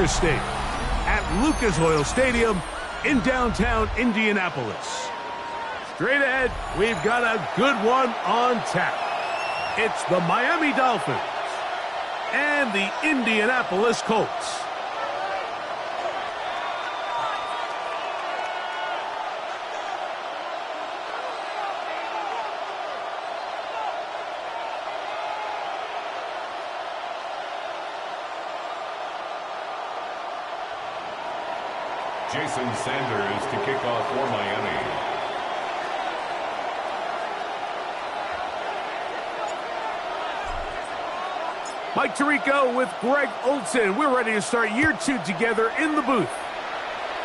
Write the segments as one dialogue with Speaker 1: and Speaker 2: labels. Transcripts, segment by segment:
Speaker 1: State at Lucas Oil Stadium in downtown Indianapolis. Straight ahead, we've got a good one on tap. It's the Miami Dolphins and the Indianapolis Colts.
Speaker 2: Jason Sanders to kick off for Miami.
Speaker 1: Mike Tirico with Greg Olsen. We're ready to start year 2 together in the booth.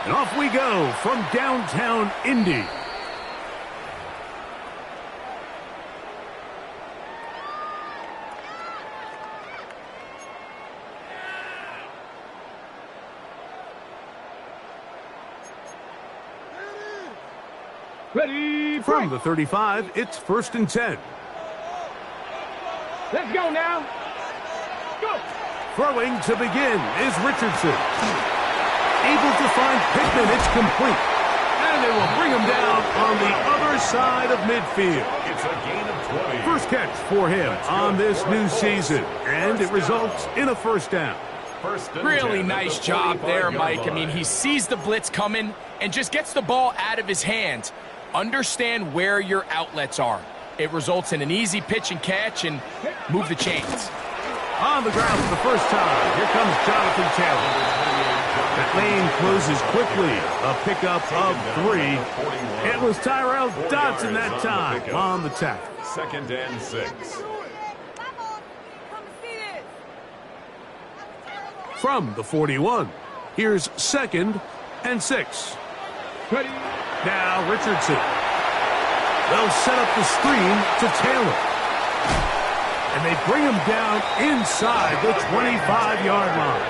Speaker 1: And off we go from downtown Indy.
Speaker 3: Ready,
Speaker 1: from the 35, it's 1st and 10.
Speaker 3: Let's go now. Go.
Speaker 1: Throwing to begin is Richardson. Able to find Pittman. It's complete. And they will bring him down on the other side of midfield.
Speaker 2: It's a gain of 20.
Speaker 1: First catch for him on this new season. And it results in a first down.
Speaker 4: Really nice job there, Mike. I mean, he sees the blitz coming and just gets the ball out of his hands. Understand where your outlets are. It results in an easy pitch and catch and move the chains.
Speaker 1: On the ground for the first time. Here comes Jonathan Taylor. That lane closes quickly. A pickup of 3. It was Tyrell Dodson that time on the tackle.
Speaker 2: 2nd and 6.
Speaker 1: From the 41, here's 2nd and 6.
Speaker 3: Ready.
Speaker 1: Now Richardson. They'll set up the screen to Taylor. And they bring him down inside the 25-yard line.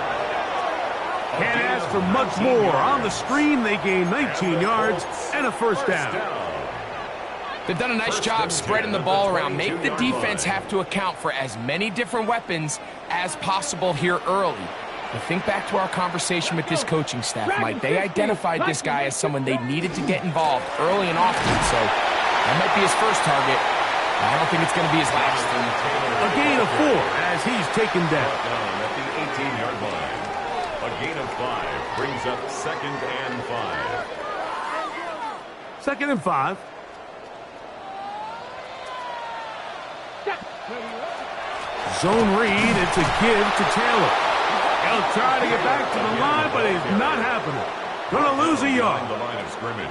Speaker 1: Can't ask for much more. On the screen, they gain 19 yards and a first down.
Speaker 4: They've done a nice job spreading the ball around. Make the defense have to account for as many different weapons as possible here early. But think back to our conversation with this coaching staff, Mike. They identified this guy as someone they needed to get involved early and often, so that might be his first target. I don't think it's going to be his last.
Speaker 1: A gain of 4 as he's taken down.
Speaker 2: At the 18-yard line. A gain of 5 brings up 2nd and 5.
Speaker 1: 2nd and 5. Zone read. It's a give to Taylor. He'll try to get back to the line, but it's not happening. Going to lose a yard.
Speaker 2: The line of scrimmage.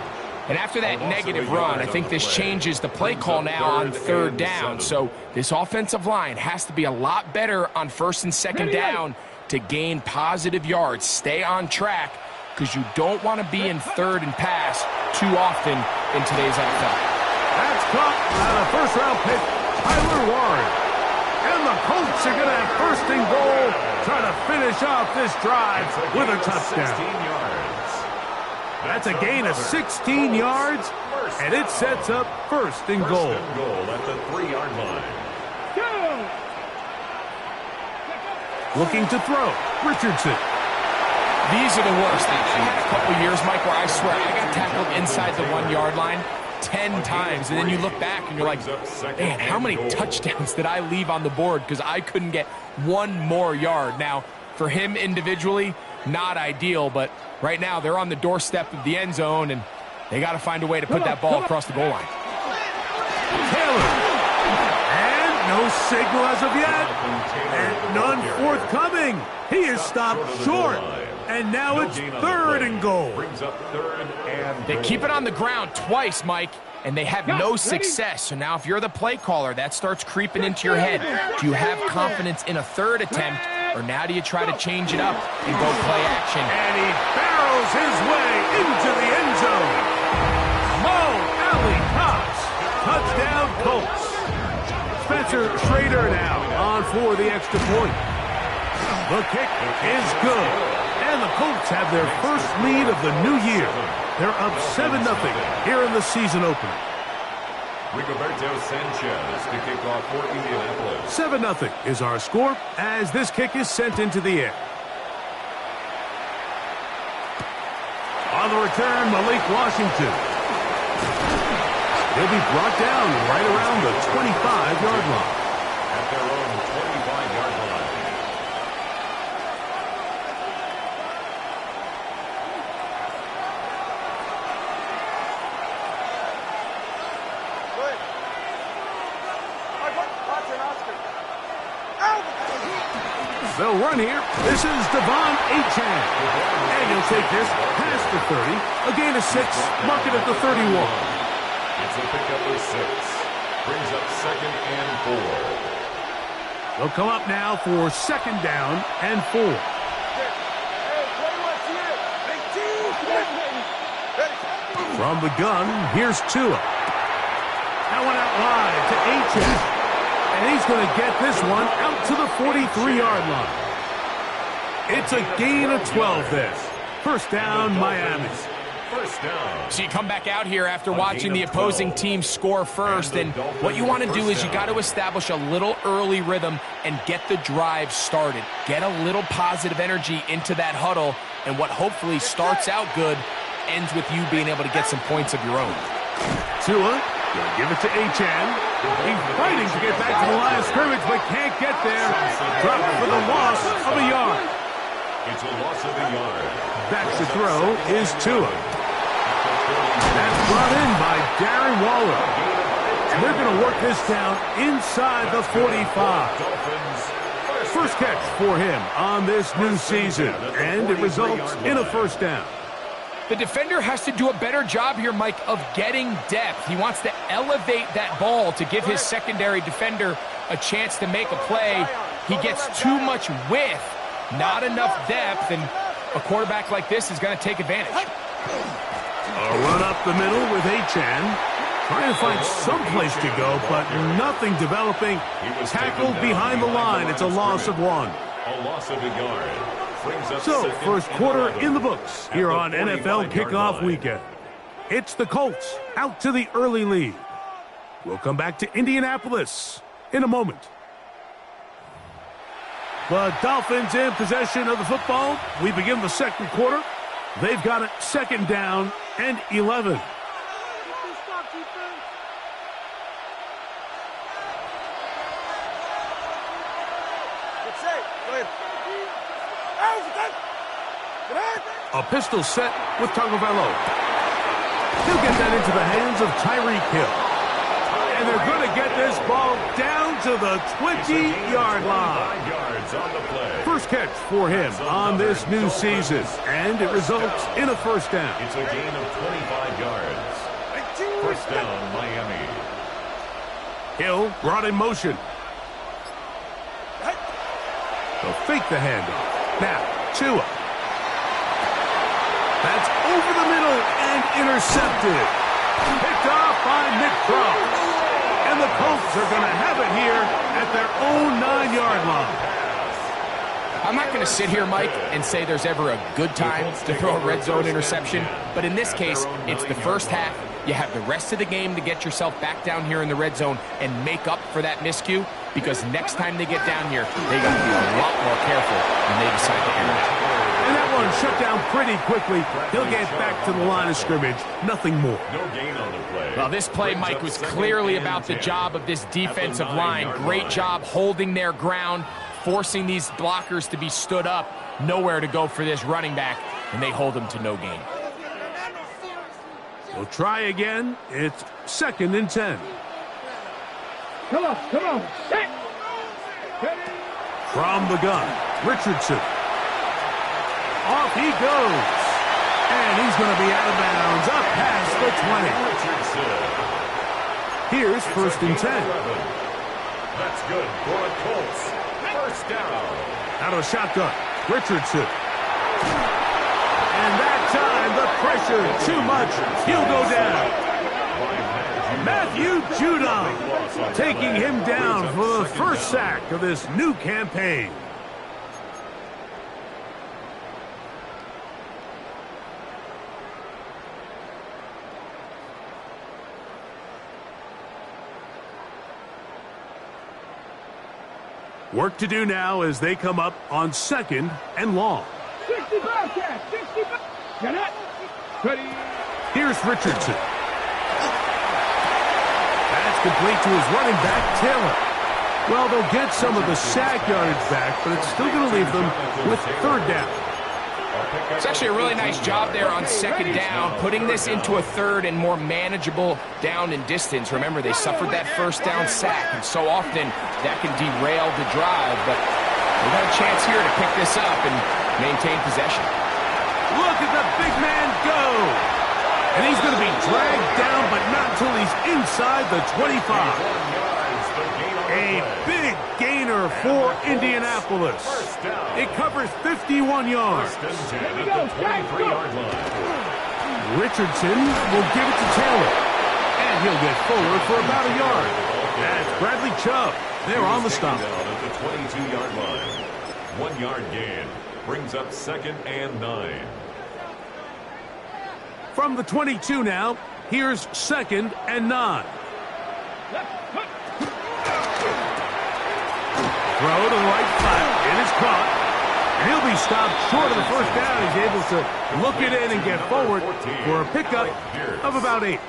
Speaker 4: And after that negative run, I think this changes the play call now on 3rd down. So this offensive line has to be a lot better on 1st and 2nd down to gain positive yards. Stay on track because you don't want to be in 3rd and pass too often in today's NFL.
Speaker 1: That's caught by the first-round pick, Tyler Warren. And the Colts are going to have 1st and goal, trying to finish off this drive with a touchdown.
Speaker 2: 16 yards.
Speaker 1: That's a gain of 16 yards, and it sets up 1st and goal.
Speaker 2: 1st and goal at the 3-yard line.
Speaker 1: Looking to throw, Richardson.
Speaker 4: These are the worst. I had a couple years, Mike, where I swear I got tackled inside the 1-yard line 10 times, and then you look back and you're like, man, how many touchdowns did I leave on the board because I couldn't get one more yard? Now, for him individually, not ideal, but right now they're on the doorstep of the end zone, and they got to find a way to put that ball across the goal line.
Speaker 1: Taylor. And no signal as of yet. And none forthcoming. He is stopped short. And now it's 3rd and goal.
Speaker 2: Brings up 3rd and
Speaker 4: They keep it on the ground twice, Mike, and they have no success. So now if you're the play caller, that starts creeping into your head. Do you have confidence in a 3rd attempt, or now do you try to change it up and go play action?
Speaker 1: And he barrels his way into the end zone. Mo Alley Cox. Touchdown Colts. Spencer Schrader now on for the extra point. The kick is good. And the Colts have their first lead of the new year. They're up 7-0 here in the season opener.
Speaker 2: Rigoberto Sanchez to kick off for Indianapolis.
Speaker 1: 7-0 is our score as this kick is sent into the air. On the return, Malik Washington. He'll be brought down right around the 25-yard line.
Speaker 2: At their own 25-yard line.
Speaker 1: They'll run here. This is Devon Achane. And he'll take this past the 30. A gain of 6. Mark it at the 31.
Speaker 2: It's a pickup of 6. Brings up 2nd and 4.
Speaker 1: They'll come up now for 2nd down and 4. From the gun, here's Tua. That one out wide to Achane. And he's going to get this one out to the 43-yard line. It's a gain of 12 there. First down, Miami.
Speaker 2: First down.
Speaker 4: So you come back out here after watching the opposing team score first, and what you want to do is you got to establish a little early rhythm and get the drive started. Get a little positive energy into that huddle, and what hopefully starts out good ends with you being able to get some points of your own.
Speaker 1: Tua, gonna give it to Achane. He's fighting to get back to the line of scrimmage, but can't get there. Drop for the loss of a yard.
Speaker 2: It's a loss of a yard.
Speaker 1: Back to throw is Tua. That's brought in by Darren Waller. They're going to work this down inside the 45. First catch for him on this new season, and it results in a first down.
Speaker 4: The defender has to do a better job here, Mike, of getting depth. He wants to elevate that ball to give his secondary defender a chance to make a play. He gets too much width, not enough depth, and a quarterback like this is going to take advantage.
Speaker 1: A run up the middle with Achane. Trying to find some place to go, but nothing developing. Tackled behind the line. It's a loss of 1.
Speaker 2: A loss of a yard.
Speaker 1: So, first quarter in the books here on NFL Kickoff Weekend. It's the Colts out to the early lead. We'll come back to Indianapolis in a moment. The Dolphins in possession of the football. We begin the second quarter. They've got it 2nd down and 11. A pistol set with Tagovailoa. He'll get that into the hands of Tyreek Hill. And they're going to get this ball down to the 20-yard line. First catch for him on this new season. And it results in a first down.
Speaker 2: It's a gain of 25 yards. First down, Miami.
Speaker 1: Hill brought in motion. They'll fake the handoff. Now, Tua. That's over the middle and intercepted. Picked off by Nick Cross. And the Colts are going to have it here at their own 9-yard line.
Speaker 4: I'm not going to sit here, Mike, and say there's ever a good time to throw a red zone interception. But in this case, it's the first half. You have the rest of the game to get yourself back down here in the red zone and make up for that miscue, because next time they get down here, they got to be a lot more careful when they decide to enter it.
Speaker 1: And that one shut down pretty quickly. He'll get back to the line of scrimmage. Nothing more.
Speaker 2: No gain on the play.
Speaker 4: Well, this play, Mike, was clearly about the job of this defensive line. Great job holding their ground, forcing these blockers to be stood up. Nowhere to go for this running back, and they hold him to no gain.
Speaker 1: We'll try again. It's 2nd and 10.
Speaker 3: Come on. Set.
Speaker 1: From the gun, Richardson. Off he goes. And he's going to be out of bounds up past the 20. Here's 1st and 10.
Speaker 2: That's good for the Colts. First down.
Speaker 1: Out of shotgun, Richardson. And that time, the pressure too much. He'll go down. Matthew Judon taking him down for the first sack of this new campaign. Work to do now as they come up on 2nd and long.
Speaker 3: 65 catch. 65. Get it. Ready.
Speaker 1: Here's Richardson. That's complete to his running back, Taylor. Well, they'll get some of the sack yardage back, but it's still going to leave them with third down.
Speaker 4: It's actually a really nice job there on second down, putting this into a third and more manageable down and distance. Remember, they suffered that first down sack, and so often that can derail the drive, but they got a chance here to pick this up and maintain possession.
Speaker 1: Look at the big man go! And he's going to be dragged down, but not until he's inside the 25. A big gainer for Indianapolis. It covers 51 yards. Richardson will give it to Taylor. And he'll get forward for about a yard. That's Bradley Chubb. They're on the stop.
Speaker 2: At the 22-yard line. 1 yard gain. Brings up 2nd and 9.
Speaker 1: From the 22 now, here's 2nd and 9. Throw to the right flat. It is caught. And he'll be stopped short of the first down. He's able to look it in and get forward for a pickup of about 8.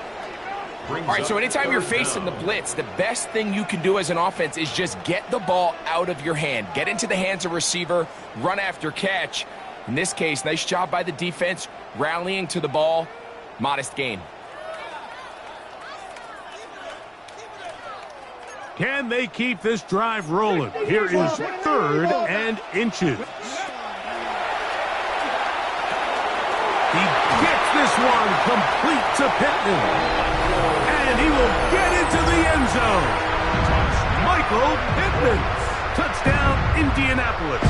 Speaker 4: All right, so anytime you're facing the blitz, the best thing you can do as an offense is just get the ball out of your hand. Get into the hands of receiver, run after catch. In this case, nice job by the defense, rallying to the ball. Modest gain.
Speaker 1: Can they keep this drive rolling? Here is 3rd and inches. He gets this one complete to Pittman. And he will get into the end zone. Michael Pittman. Touchdown, Indianapolis.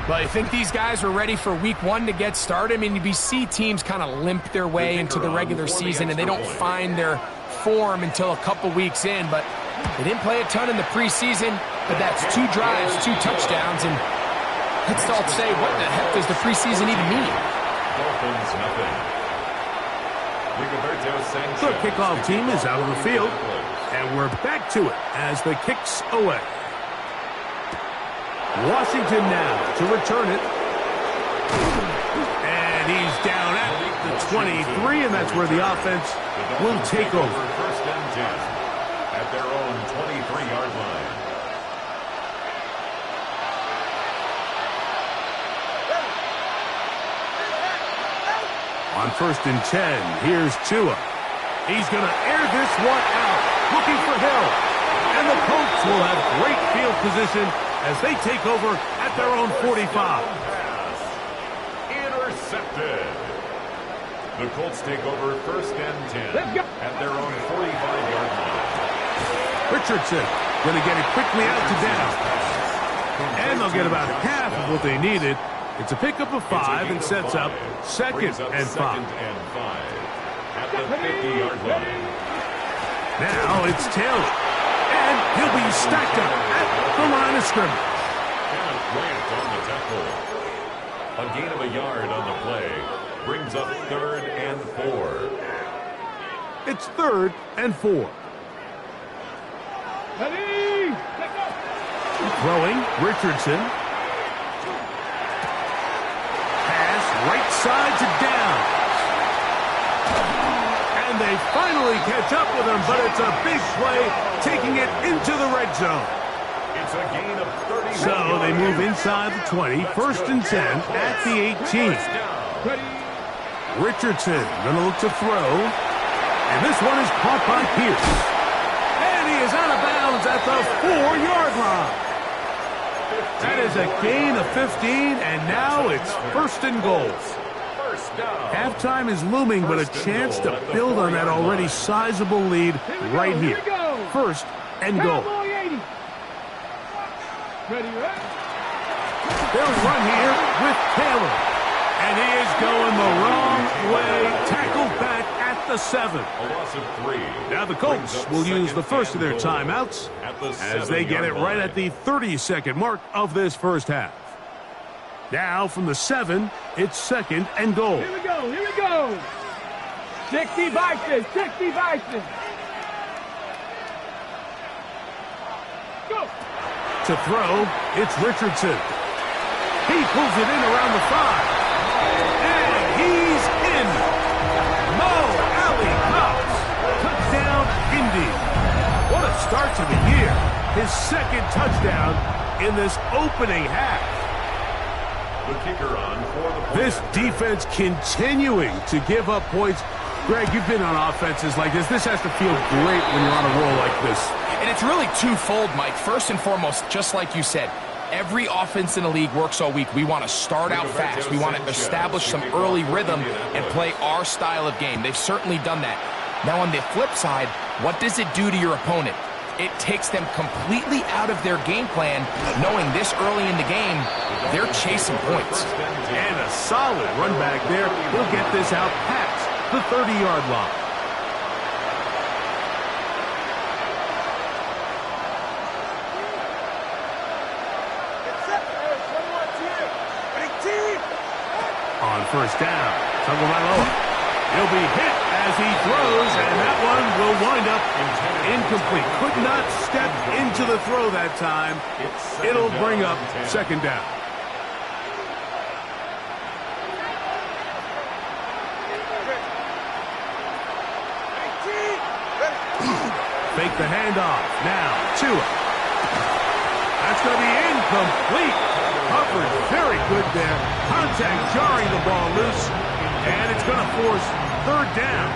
Speaker 4: Well, I think these guys are ready for week 1 to get started. I mean, we see teams kind of limp their way into the regular season, and they don't find their form until a couple weeks in, but they didn't play a ton in the preseason, but that's 2 drives, 2 touchdowns, and let's all say, what the heck does the preseason even mean?
Speaker 2: Dolphins, nothing.
Speaker 1: The kickoff team is out of the field, and we're back to it as the kick's away. Washington now to return it. And he's down at the 23, and that's where the offense will take over.
Speaker 2: 1st and 10 at their own 23-yard line.
Speaker 1: On 1st and 10, here's Tua. He's going to air this one out, looking for Hill. And the Colts will have great field position as they take over at their own 45.
Speaker 2: Intercepted. The Colts take over 1st and 10 at their own 45-yard line.
Speaker 1: Richardson going to get it quickly out to down. And they'll get about half of what they needed. It's a pickup of 5 and sets up 2nd and 5.
Speaker 2: At the 50-yard line.
Speaker 1: Now it's Taylor. And he'll be stacked up at the line of scrimmage.
Speaker 2: And Grant on the tackle. A gain of a yard on the play. Brings up 3rd and 4.
Speaker 1: It's 3rd and 4.
Speaker 3: Ready.
Speaker 1: Throwing, Richardson. Pass right side to down. And they finally catch up with him, but it's a big play, taking it into the red zone.
Speaker 2: It's a gain of 30.
Speaker 1: So they move inside the 20, 1st and 10 at the 18. Richardson going to look to throw. And this one is caught by Pierce. And he is out of bounds at the 4-yard line. That is a gain of 15, and now it's 1st and goal. Halftime is looming, but a chance to build on that already sizable lead right here. 1st and goal. They'll run here with Taylor. And he is going the wrong way. Tackled back at the 7.
Speaker 2: A loss of 3.
Speaker 1: Now the Colts will use the first of their timeouts as they get it right at the 30-second mark of this first half. Now from the 7, it's 2nd and goal.
Speaker 3: Here we go. Here we go. 60 Bison. 60 Bison. Go.
Speaker 1: To throw, it's Richardson. He pulls it in around the 5. And he's in. Mo Alley Cox. Touchdown, Indy. What a start to the year. His second touchdown in this opening half.
Speaker 2: The kicker on for the point.
Speaker 1: This defense continuing to give up points. Greg, you've been on offenses like this. This has to feel great when you're on a roll like this.
Speaker 4: And it's really twofold, Mike. First and foremost, just like you said, every offense in the league works all week. We want to start out fast. We want to establish some early rhythm and play our style of game. They've certainly done that. Now, on the flip side, what does it do to your opponent? It takes them completely out of their game plan, knowing this early in the game, they're chasing points.
Speaker 1: And a solid run back there. He'll get this out past the 30-yard line. On first down, Tagovailoa. He'll be hit as he throws, and that one will wind up incomplete. Could not step into the throw that time. It'll bring up second down. Fake the handoff. Now, Tua. That's going to be incomplete. Covered very good there. Contact jarring the ball loose. And it's going to force third down.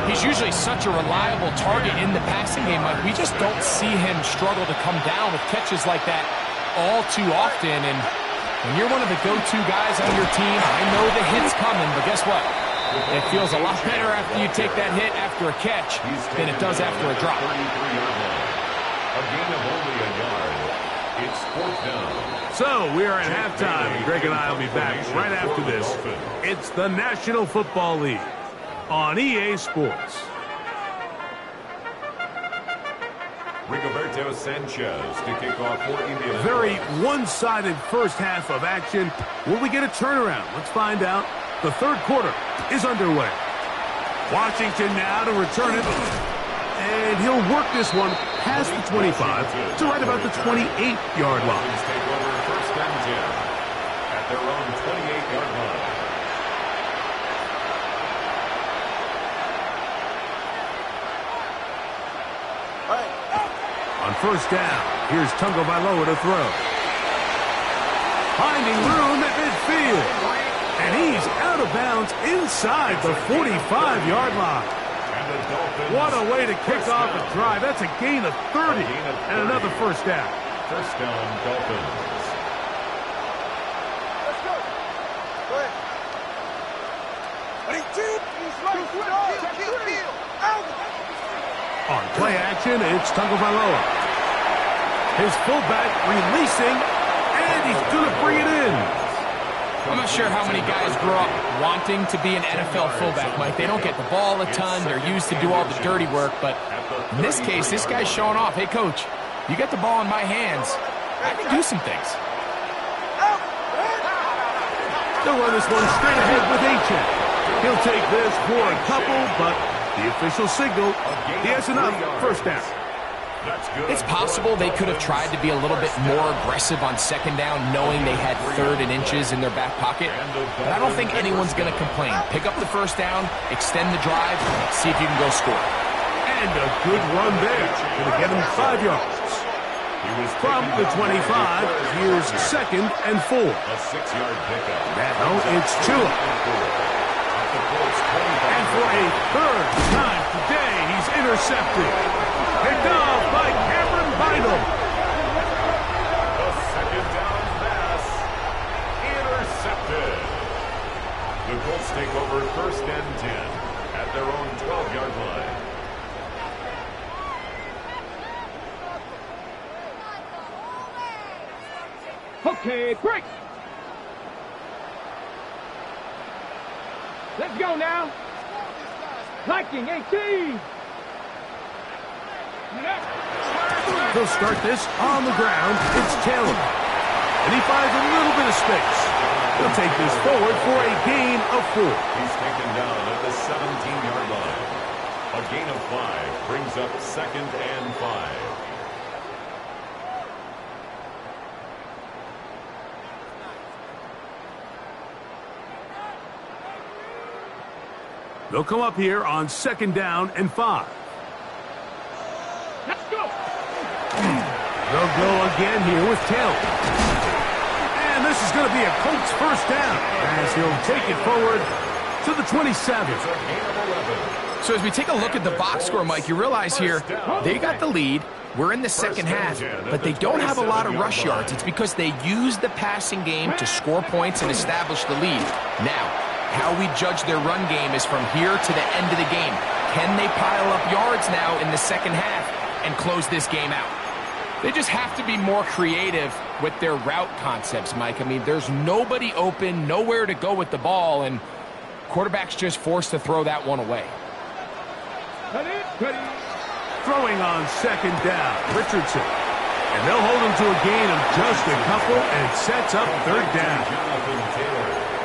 Speaker 4: He's usually such a reliable target in the passing game. Like, we just don't see him struggle to come down with catches like that all too often. And when you're one of the go-to guys on your team, I know the hit's coming, but guess what? It feels a lot better after you take that hit after a catch than it does after a drop.
Speaker 2: A gain of only a yard. It's fourth down.
Speaker 1: So we are at halftime. Greg and I will be back right after this. It's the National Football League on EA Sports.
Speaker 2: Rigoberto Sanchez to kick off for Indianapolis.
Speaker 1: Very one-sided first half of action. Will we get a turnaround? Let's find out. The third quarter is underway. Washington now to return it. And he'll work this one past the 25 to right about the 28-yard line.
Speaker 2: Take over first and 10 at their own 28-yard line.
Speaker 1: On first down, here's Tagovailoa to throw. Finding room at midfield. And he's out of bounds inside the 45-yard line. What a way to kick off a drive. That's a gain of 30 and another first down.
Speaker 2: First down, Dolphins.
Speaker 5: Let's go. Go ahead.
Speaker 1: On play action, it's Tagovailoa. His fullback releasing, and he's going to bring it in.
Speaker 4: I'm not sure how many guys grow up wanting to be an NFL fullback, Mike. They don't get the ball a ton. They're used to do all the dirty work. But in this case, this guy's showing off. Hey, coach, you get the ball in my hands. I can do some things.
Speaker 1: They'll run this one straight ahead with H.M. He'll take this for a couple, but the official signal, he has enough. First down.
Speaker 4: It's possible they could have tried to be a little bit more aggressive on second down, knowing they had third and inches in their back pocket. But I don't think anyone's going to complain. Pick up the first down, extend the drive, see if you can go score.
Speaker 1: And a good run there. Going to get him 5 yards. From the 25, here's second and 4.
Speaker 2: A 6-yard pickup.
Speaker 1: Now it's Tua. And for a third time today, he's intercepted. Picked off by Cameron Bynum.
Speaker 2: The second down pass. Intercepted. The Colts take over first and 10 at their own 12-yard line.
Speaker 3: Okay, break. Let's go now. Liking 18.
Speaker 1: They'll start this on the ground. It's Taylor. And he finds a little bit of space. He'll take this forward for a gain of 4.
Speaker 2: He's taken down at the 17-yard line. A gain of 5 brings up second and 5.
Speaker 1: They'll come up here on 2nd down and 5.
Speaker 3: Let's go.
Speaker 1: They'll go again here with Taylor. And this is going to be a Colts first down as he'll take it forward to the 27.
Speaker 4: So as we take a look at the box score, Mike, you realize here they got the lead. We're in the second half, but they don't have a lot of rush yards. It's because they use the passing game to score points and establish the lead. Now, how we judge their run game is from here to the end of the game. Can they pile up yards now in the second half and close this game out? They just have to be more creative with their route concepts, Mike. I mean, there's nobody open, nowhere to go with the ball, and quarterback's just forced to throw that one away.
Speaker 1: Throwing on 2nd down, Richardson. And they'll hold him to a gain of just a couple, and it sets up 3rd down.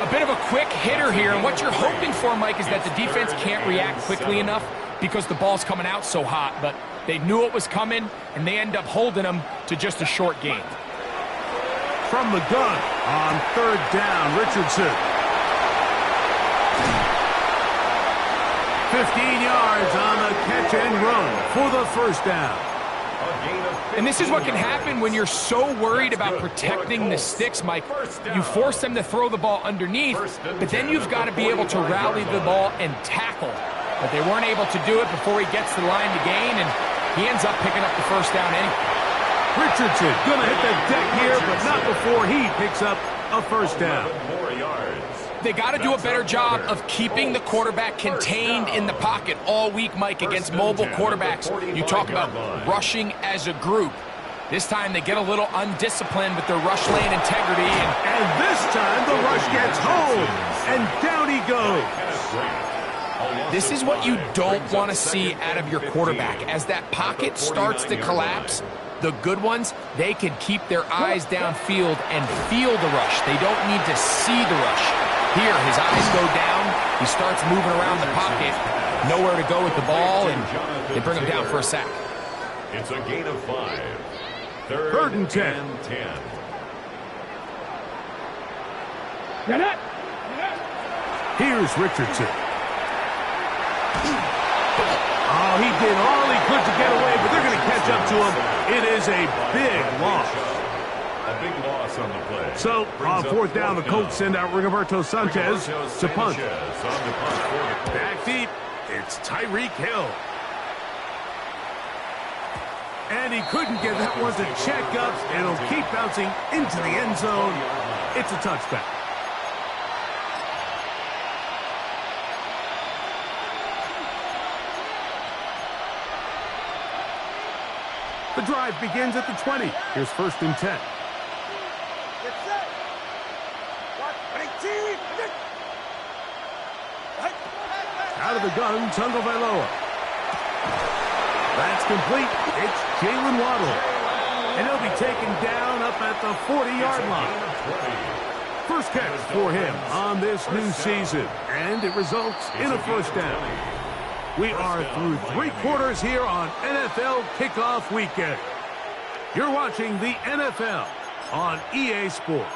Speaker 4: A bit of a quick hitter here, and what you're hoping for, Mike, is that the defense can't react quickly enough because the ball's coming out so hot, but they knew it was coming, and they end up holding them to just a short gain.
Speaker 1: From the gun on 3rd down, Richardson. 15 yards on the catch and run for the first down.
Speaker 4: And this is what can happen when you're so worried about protecting the sticks, Mike. You force them to throw the ball underneath, but then you've got to be able to rally the ball and tackle. But they weren't able to do it before he gets to the line to gain, and he ends up picking up the first down anyway.
Speaker 1: Richardson going to hit the deck here, but not before he picks up a first down.
Speaker 4: They got to do a better job of keeping the quarterback contained in the pocket all week, Mike, against mobile quarterbacks. You talk about rushing as a group. This time they get a little undisciplined with their rush lane integrity.
Speaker 1: And this time the rush gets home, and down he goes.
Speaker 4: This is what you don't want to see out of your quarterback. As that pocket starts to collapse, the good ones, they can keep their eyes downfield and feel the rush. They don't need to see the rush. Here, his eyes go down. He starts moving around the pocket. Nowhere to go with the ball, and they bring him down for a sack.
Speaker 2: It's a gain of 5.
Speaker 1: 3rd and 10. Here's Richardson. Oh, he did all he could to get away, but they're going to catch up to him. It is a big loss.
Speaker 2: A big loss on the play.
Speaker 1: So, on 4th down, the Colts send out Rigoberto Sanchez to punt. Back deep, it's Tyreek Hill. And he couldn't get that one to check up, and it'll keep bouncing into the end zone. It's a touchback. The drive begins at the 20. Here's 1st and 10. Out of the gun, Tagovailoa. That's complete. It's Jalen Waddle. And he'll be taken down up at the 40-yard line. First catch for him on this new season. And it results in a first down. We are through 3 quarters here on NFL Kickoff Weekend. You're watching the NFL on EA Sports.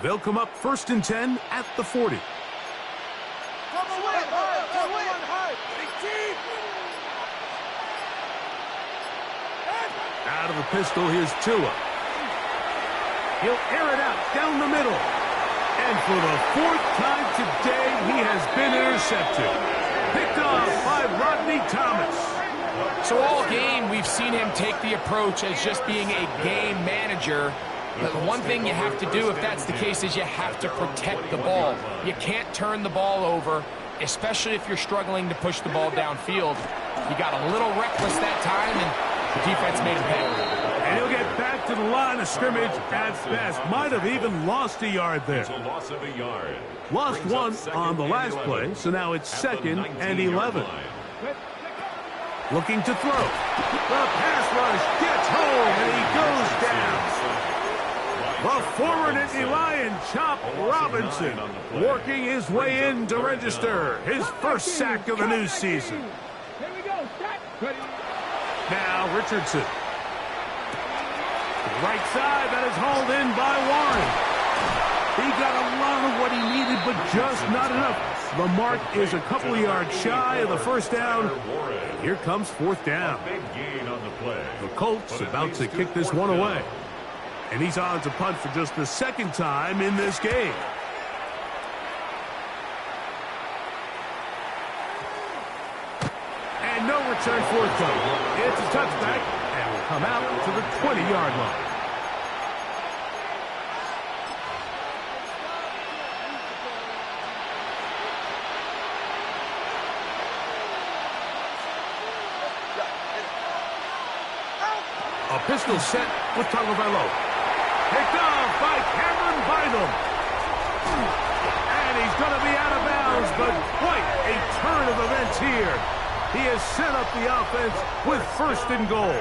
Speaker 1: They'll come up 1st and 10 at the 40. Out of the pistol, here's Tua. He'll air it out down the middle. And for the 4th time today, he has been intercepted. Picked off by Rodney Thomas.
Speaker 4: So all game, we've seen him take the approach as just being a game manager. But the one thing you have to do, if that's the case, is you have to protect the ball. You can't turn the ball over, especially if you're struggling to push the ball downfield. He got a little reckless that time, and the defense made him pay.
Speaker 1: And he'll get back to the line of scrimmage at best. Might have even lost a yard there.
Speaker 2: It's a loss of a yard.
Speaker 1: Lost one on the last play, so now it's 2nd and 11. Looking to throw. The pass rush gets home, and he goes down. The former Nittany Lion, Chop Robinson, working his way in to register his first sack of the new season.
Speaker 3: Here we go. Set.
Speaker 1: Now Richardson. Right side, that is hauled in by Warren. He got a lot of what he needed, but just not enough. The mark is a couple of yards shy of the first down. And here comes fourth down. The Colts about to kick this one away. And he's on to punt for just the second time in this game. And no return forthcoming. It's a touchback and will come out to the 20-yard line. A pistol set with Tagovailoa. Picked off by Cameron Bynum. And he's going to be out of bounds, but quite a turn of events here. He has set up the offense with first and goal.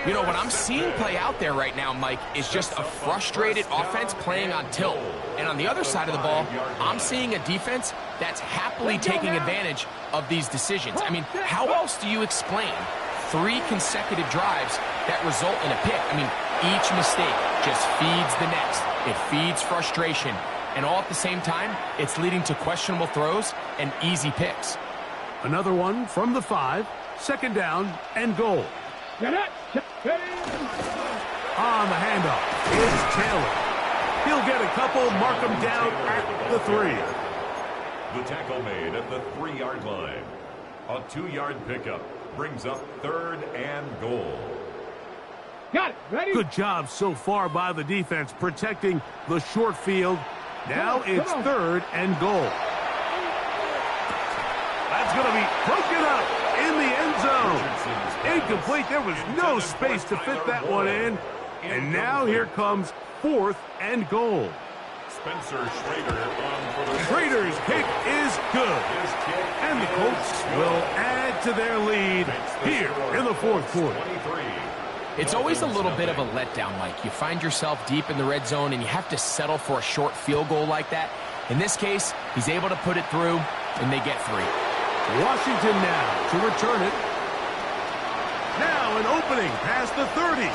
Speaker 4: You know, what I'm seeing play out there right now, Mike, is just a frustrated offense playing on tilt. And on the other side of the ball, I'm seeing a defense that's happily taking advantage of these decisions. I mean, how else do you explain 3 consecutive drives that result in a pick? I mean, each mistake just feeds the next. It feeds frustration. And all at the same time, it's leading to questionable throws and easy picks.
Speaker 1: Another one from the 5. Second down and goal.
Speaker 3: Get it.
Speaker 1: On the handoff is Taylor. He'll get a couple, mark him down at the 3.
Speaker 2: The tackle made at the 3-yard line. A 2-yard pickup brings up third and goal.
Speaker 3: Got it. Ready?
Speaker 1: Good job so far by the defense protecting the short field. Now it's third and goal. That's going to be broken up in the end zone. Incomplete. There was no space to fit that one in. And now here comes fourth and goal.
Speaker 2: Spencer Schrader on for the
Speaker 1: Schrader's kick is good. And the Colts will add to their lead here in the fourth quarter.
Speaker 4: It's always a little bit of a letdown, Mike. You find yourself deep in the red zone and you have to settle for a short field goal like that. In this case, he's able to put it through and they get 3.
Speaker 1: Washington now to return it. Now an opening past the 30.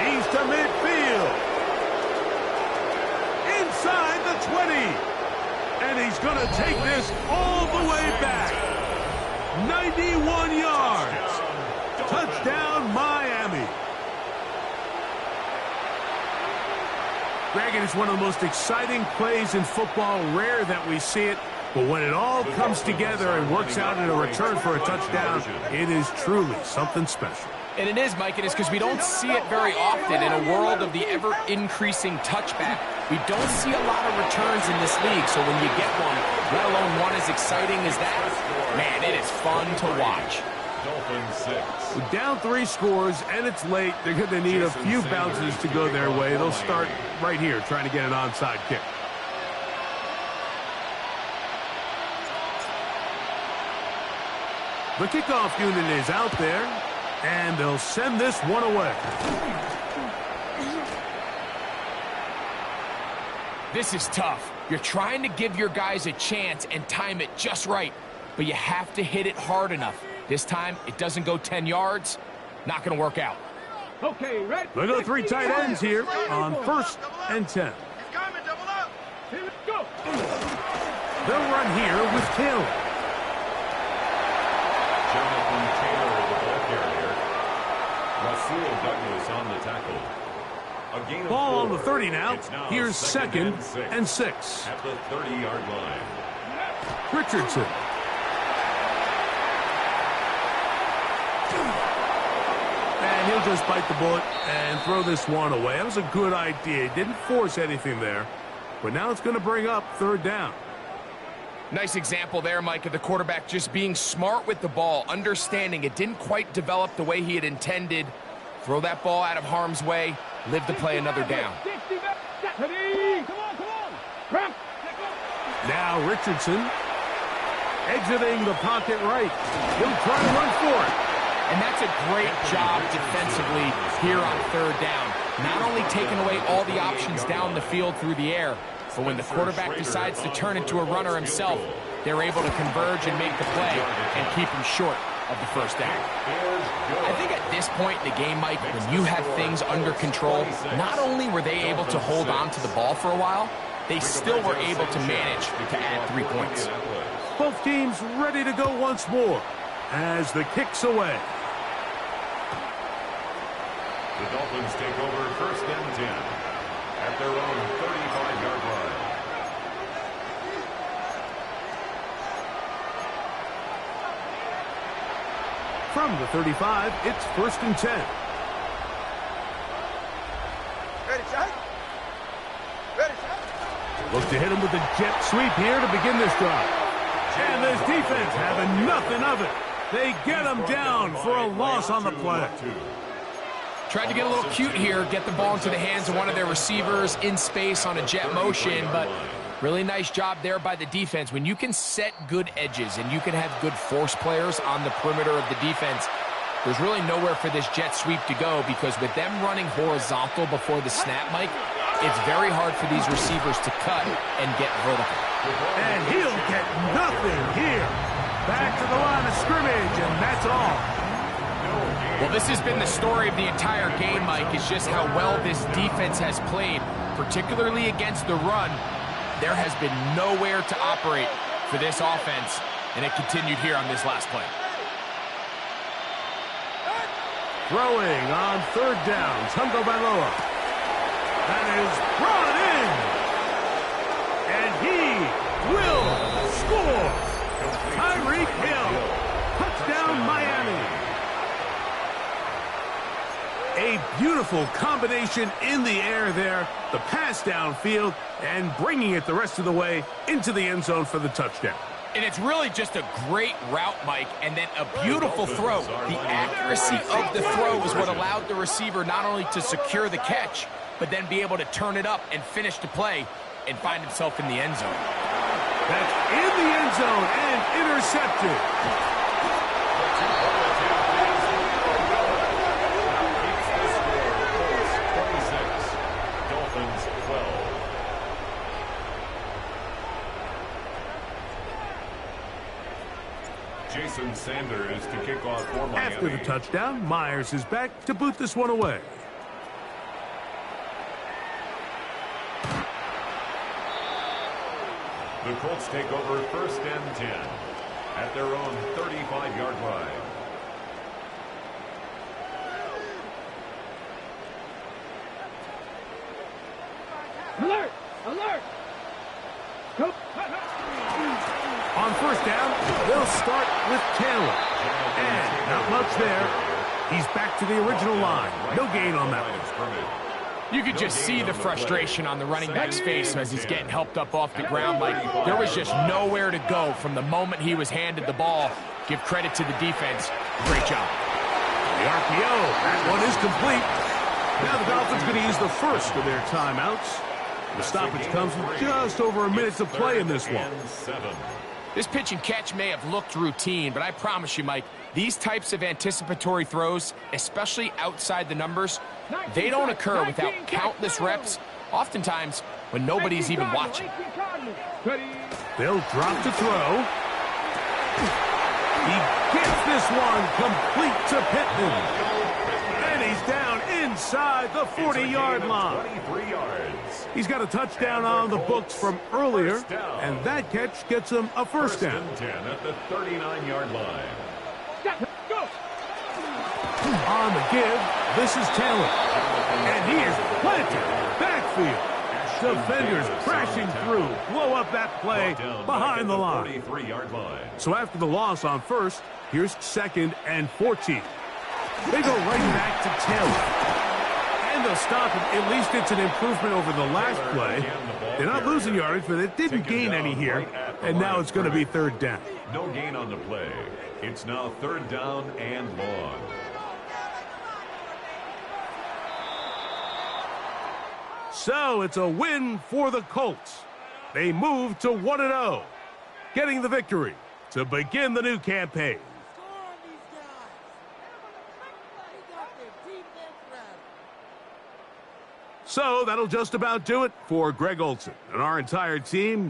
Speaker 1: He's to midfield. Inside the 20. And he's going to take this all the way back. 91 yards. Touchdown, Miami. Greg, it is one of the most exciting plays in football. Rare that we see it. But when it all comes together and works out in a return for a touchdown, it is truly something special.
Speaker 4: And it is, Mike, it is because we don't see it very often in a world of the ever-increasing touchback. We don't see a lot of returns in this league, so when you get one, let alone one as exciting as that, man, it is fun to watch.
Speaker 1: With down 3 scores and it's late, they're going to need a few bounces to go their way. They'll start right here trying to get an onside kick. The kickoff unit is out there, and they'll send this one away.
Speaker 4: This is tough. You're trying to give your guys a chance and time it just right, but you have to hit it hard enough. This time, it doesn't go 10 yards. Not going to work out.
Speaker 3: Okay, ready?
Speaker 1: Look at the 3 tight ends here on 1st and 10.
Speaker 3: Here we go.
Speaker 1: They'll run here with Taylor.
Speaker 2: Jonathan Taylor, the ball carrier. Rasul Douglas on the tackle. A gain of
Speaker 1: Ball
Speaker 2: 4.
Speaker 1: on the 30 now.
Speaker 2: It's now
Speaker 1: Here's second and 6.
Speaker 2: at the 30-yard line.
Speaker 1: Richardson. And he'll just bite the bullet and throw this one away. That was a good idea. He didn't force anything there. But now it's going to bring up third down.
Speaker 4: Nice example there, Mike, of the quarterback just being smart with the ball, understanding it didn't quite develop the way he had intended. Throw that ball out of harm's way, live to play another down.
Speaker 1: Now Richardson exiting the pocket right. He'll try to run for it.
Speaker 4: And that's a great job defensively here on third down. not only taking away all the options down the field through the air, but when the quarterback decides to turn into a runner himself, they're able to converge and make the play and keep him short of the first down. I think at this point in the game, Mike, when you have things under control, not only were they able to hold on to the ball for a while, they still were able to manage to add 3 points.
Speaker 1: Both teams ready to go once more as the kick's away.
Speaker 2: The Dolphins take over 1st and 10 at their own 35-yard line.
Speaker 1: From the 35, it's 1st and 10.
Speaker 5: Ready, shot? Ready, shot?
Speaker 1: Look to hit him with the jet sweep here to begin this drive. And this defense having nothing of it. They get him down for a loss on the play.
Speaker 4: Tried to get a little cute here, get the ball into the hands of one of their receivers in space on a jet motion, but really nice job there by the defense. When you can set good edges and you can have good force players on the perimeter of the defense, there's really nowhere for this jet sweep to go, because with them running horizontal before the snap, Mike, it's very hard for these receivers to cut and get vertical.
Speaker 1: And he'll get nothing here. Back to the line of scrimmage, and that's all.
Speaker 4: Well, this has been the story of the entire game, Mike, is just how well this defense has played, particularly against the run. There has been nowhere to operate for this offense, and it continued here on this last play.
Speaker 1: Throwing on 3rd down, Tungo Bailoa. That is brought in. And he will score. Tyreek Hill. Touchdown, Miami. A beautiful combination in the air there. The pass downfield and bringing it the rest of the way into the end zone for the touchdown.
Speaker 4: And it's really just a great route, Mike, and then a beautiful throw. The accuracy of the throw is what allowed the receiver not only to secure the catch, but then be able to turn it up and finish the play and find himself in the end zone.
Speaker 1: That's in the end zone and intercepted.
Speaker 2: Jason Sanders to kick off for Miami.
Speaker 1: After the touchdown, Myers is back to boot this one away.
Speaker 2: The Colts take over 1st and 10 at their own 35-yard line.
Speaker 3: Alert! Alert! Go.
Speaker 1: On 1st down, they'll start with Taylor. And not much there. He's back to the original line. No gain on that one.
Speaker 4: You could just see the frustration on the running back's face as he's getting helped up off the ground. Like, there was just nowhere to go from the moment he was handed the ball. Give credit to the defense. Great job.
Speaker 1: The RPO, that one is complete. Now the Dolphins going to use the first of their timeouts. The stoppage comes with just over a minute to play in this one.
Speaker 4: This pitch and catch may have looked routine, but I promise you, Mike, these types of anticipatory throws, especially outside the numbers, they don't occur without countless reps, oftentimes when nobody's even watching.
Speaker 1: They'll drop to throw. He gets this one complete to Pittman. And he's down inside the 40-yard line.
Speaker 2: 23 yards.
Speaker 1: He's got a touchdown on the books from earlier, and that catch gets him a first down.
Speaker 2: 10 at the 39-yard line.
Speaker 1: On the give, this is Taylor. And he is planted backfield. Defenders crashing through, blow up that play behind the line.
Speaker 2: 43-yard line.
Speaker 1: So after the loss on 1st, here's 2nd and 14. They go right back to Taylor. And they'll stop it. At least it's an improvement over the last play. They're not losing yardage, but it didn't gain any here. And now it's going to be 3rd down.
Speaker 2: No gain on the play. It's now 3rd down and long.
Speaker 1: So it's a win for the Colts. They move to 1-0, getting the victory to begin the new campaign. So that'll just about do it for Greg Olson and our entire team.